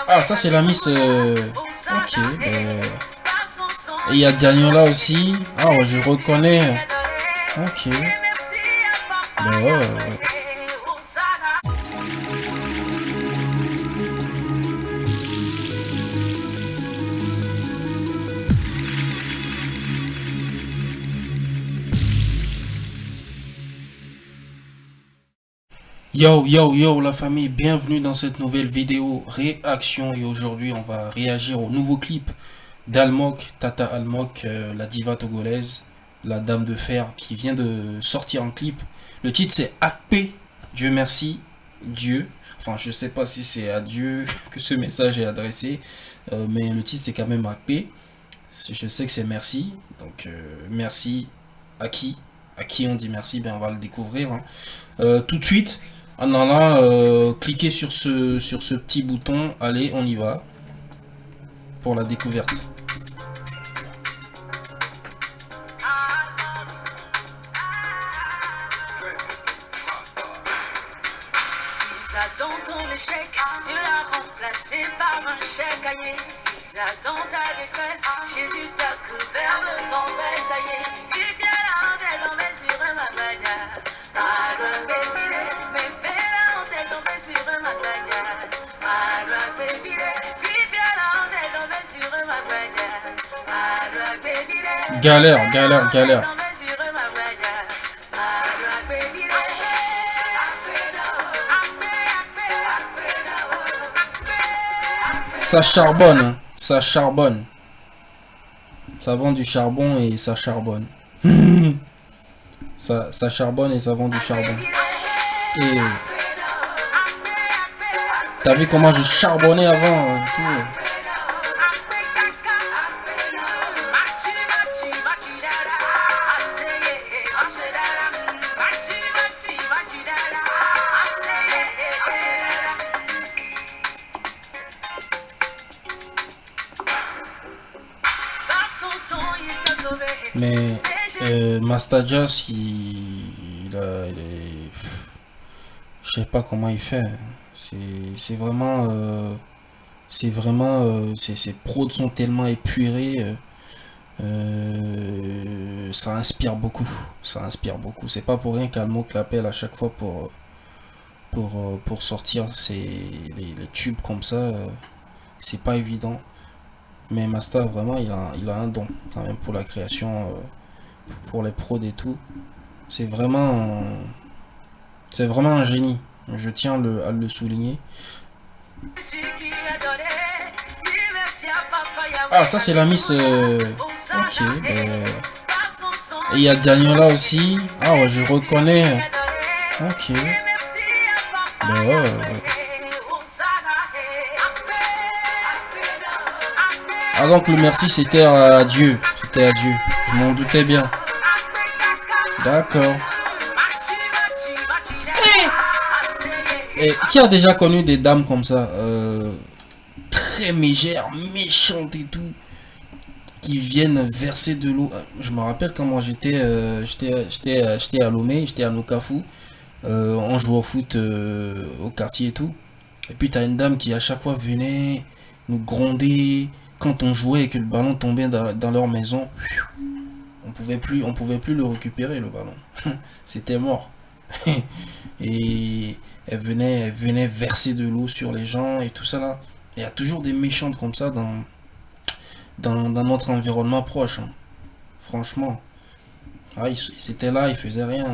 Ah, ça c'est la Miss. Ok. Et il y a Daniela aussi. Ah, ouais, je reconnais. Ok. Yo yo yo la famille, bienvenue dans cette nouvelle vidéo réaction et aujourd'hui on va réagir au nouveau clip d'Almok, Tata Almok, la diva togolaise, la dame de fer qui vient de sortir un clip. Le titre c'est Akpe, Dieu merci, Dieu. Enfin je sais pas si c'est à Dieu que ce message est adressé, mais le titre c'est quand même Akpe. Je sais que c'est merci, donc merci à qui? À qui on dit merci? Ben on va le découvrir hein. Tout de suite. En allant cliquer sur ce petit bouton, allez on y va pour la découverte. Dans ton échec, tu l'as remplacé par un chèque cahier. Dans ta détresse, Jésus t'a couvert de ton vrai, ça y est. Viens là, on est tombé sur un magbaya. Mais fais là, on est tombé sur un magbaya. Viens là, on est tombé sur un magbaya. Galère, galère, galère. Ça charbonne, hein. Ça charbonne. Ça vend du charbon et ça charbonne. ça charbonne et ça vend du charbon. Et t'as vu comment je charbonnais avant tout. Mais Mastajas, je sais pas comment il fait. C'est vraiment, ses prods sont tellement épurés. Ça inspire beaucoup. Ça inspire beaucoup. C'est pas pour rien qu'Almok l'appelle à chaque fois pour sortir les tubes comme ça. C'est pas évident. Mais Masta, vraiment, il a un don, quand même, pour la création, pour les prods et tout. C'est vraiment un génie. Je tiens à le souligner. Ah, ça, c'est la Miss. Ok. Et il y a Daniela aussi. Ah, ouais, je reconnais. Ok. Ah donc le merci c'était à Dieu, c'était à Dieu, je m'en doutais bien. D'accord. Et qui a déjà connu des dames comme ça, très mégères, méchantes et tout, qui viennent verser de l'eau. Je me rappelle quand moi j'étais à Lomé, j'étais à Nokafu, on jouait au foot au quartier et tout. Et puis t'as une dame qui à chaque fois venait nous gronder. Quand on jouait et que le ballon tombait dans leur maison, on pouvait plus le récupérer le ballon. C'était mort. Et elle venait verser de l'eau sur les gens et tout ça là. Il y a toujours des méchantes comme ça dans notre environnement proche. Hein. Franchement. Ah, ils étaient là, ils faisaient rien.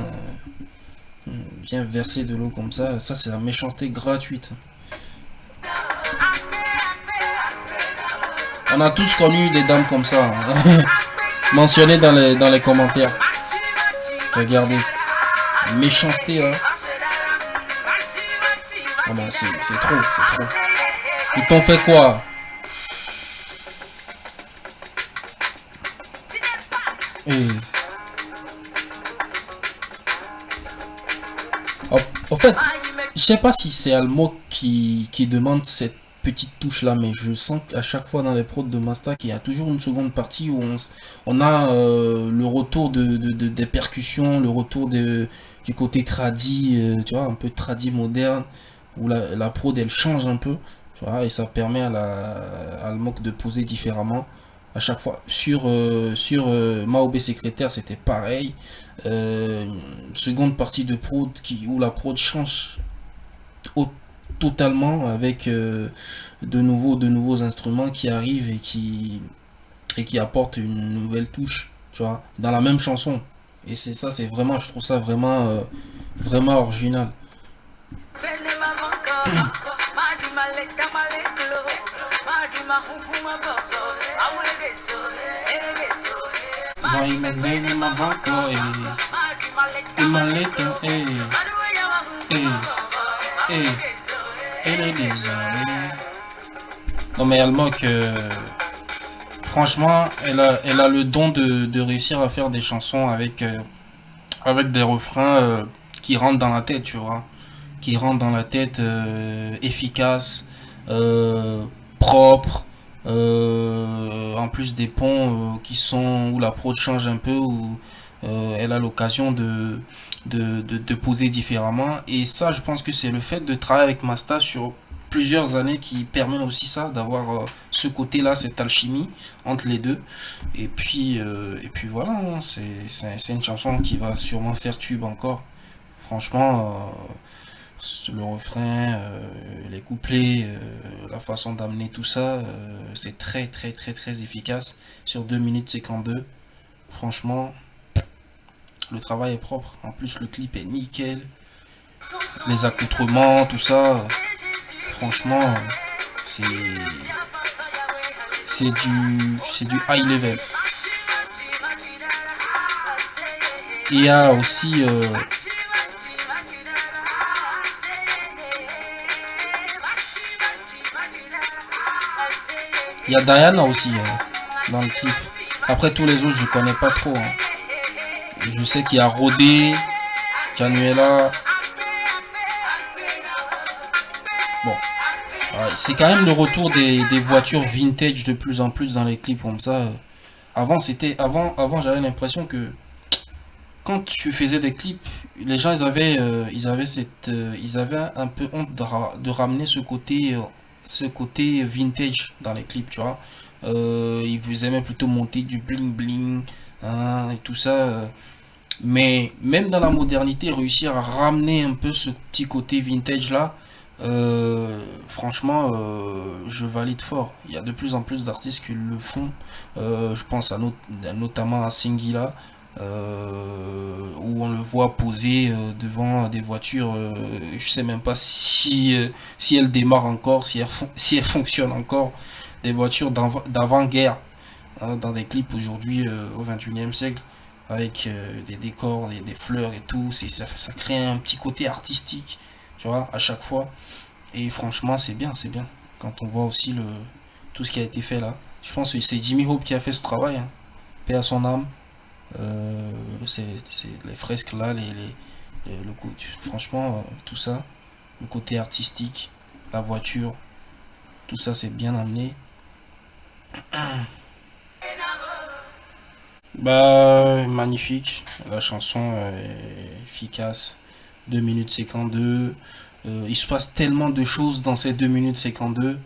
Bien verser de l'eau comme ça, c'est la méchanceté gratuite. On a tous connu des dames comme ça. Hein. Mentionnez dans les commentaires. Regardez. Méchanceté là. Oh non, c'est trop, c'est trop. Ils t'ont fait quoi? En fait, je sais pas si c'est Almok qui demande cette petite touche là, mais je sens qu'à chaque fois dans les prods de Masta qu'il y a toujours une seconde partie où on a le retour des percussions, le retour du côté tradi, tu vois, un peu tradi moderne, où la prod elle change un peu, tu vois, et ça permet à Almok de poser différemment à chaque fois. Sur Maobé Secrétaire, c'était pareil. Seconde partie de prod où la prod change au- totalement avec de nouveaux instruments qui arrivent et qui apportent une nouvelle touche, tu vois, dans la même chanson. Et c'est ça, c'est vraiment, je trouve ça vraiment, vraiment original. Moi, il m'a donné ma banque, et ma lettre, elle est désolée. Non, mais Almok, franchement, elle a le don de réussir à faire des chansons avec des refrains qui rentrent dans la tête, tu vois. Qui rentrent dans la tête, efficaces, propres. En plus des ponts qui sont où la prod change un peu, où elle a l'occasion de poser différemment. Et ça, je pense que c'est le fait de travailler avec Masta sur plusieurs années qui permet aussi ça, d'avoir ce côté-là, cette alchimie entre les deux. Et puis voilà, hein, c'est une chanson qui va sûrement faire tube encore. Franchement, le refrain, les couplets, la façon d'amener tout ça, c'est très efficace sur 2 minutes 52. Franchement, le travail est propre. En plus, le clip est nickel. Les accoutrements, tout ça, franchement, c'est c'est du high level. Il y a aussi il y a Diana aussi dans le clip. Après tous les autres, je connais pas trop, hein. Je sais qu'il y a Rodé, Canuela. Bon, ouais, c'est quand même le retour des voitures vintage de plus en plus dans les clips comme ça. Avant j'avais l'impression que quand tu faisais des clips, les gens ils avaient un peu honte de ramener ce côté vintage dans les clips, tu vois. Ils aimaient plutôt monter du bling bling, hein, et tout ça. Mais même dans la modernité, réussir à ramener un peu ce petit côté vintage là, franchement, je valide fort. Il y a de plus en plus d'artistes qui le font. Je pense notamment à Singila, où on le voit poser devant des voitures. Je sais même pas si elles démarrent encore, si elles fonctionnent encore. Des voitures d'avant-guerre, hein, dans des clips aujourd'hui au 21e siècle, avec des décors, des fleurs et tout. Ça crée un petit côté artistique, tu vois, à chaque fois. Et franchement, c'est bien. Quand on voit aussi tout ce qui a été fait là. Je pense que c'est Jimmy Hope qui a fait ce travail, hein. Paix à son âme. C'est les fresques là, franchement, tout ça, le côté artistique, la voiture, tout ça c'est bien amené. Bah, magnifique. La chanson est efficace. 2 minutes 52. Il se passe tellement de choses dans ces 2 minutes 52.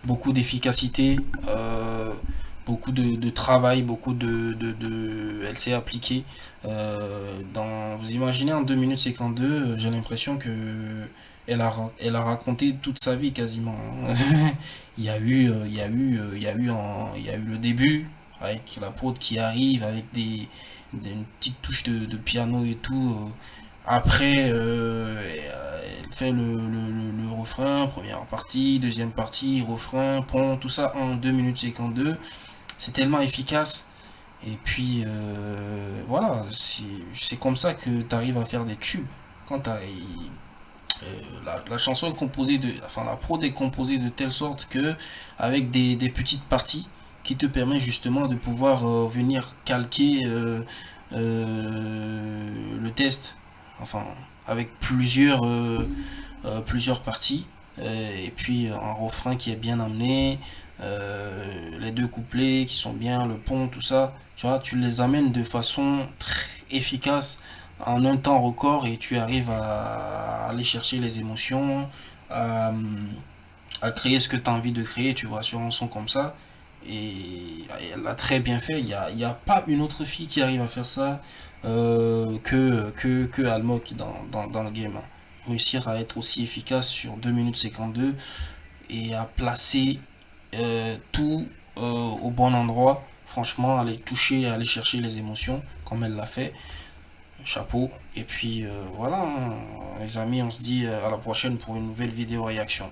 Beaucoup d'efficacité, beaucoup de travail, beaucoup elle s'est appliquée. Vous imaginez en 2 minutes 52, j'ai l'impression que elle a raconté toute sa vie quasiment. Il y a eu le début avec la prod qui arrive avec une petite touche de piano et tout. Après, elle fait le refrain, première partie, deuxième partie, refrain, pont, tout ça en 2 minutes 52. C'est tellement efficace. Et puis, voilà, c'est comme ça que tu arrives à faire des tubes. Quand la chanson est composée enfin, la prod est composée de telle sorte que, avec des petites parties qui te permettent justement de pouvoir venir calquer le test, enfin, avec plusieurs parties, et puis un refrain qui est bien amené, les deux couplets qui sont bien, le pont, tout ça, tu vois, tu les amènes de façon très efficace en un temps record et tu arrives à aller chercher les émotions, à, à créer ce que tu as envie de créer, tu vois, sur un son comme ça. Et elle l'a très bien fait. Il y a pas une autre fille qui arrive à faire ça que Almok dans le game, hein. Réussir à être aussi efficace sur 2 minutes 52 et à placer tout au bon endroit. Franchement, aller toucher, aller chercher les émotions comme elle l'a fait. Chapeau. Et puis voilà, hein, les amis, on se dit à la prochaine pour une nouvelle vidéo réaction.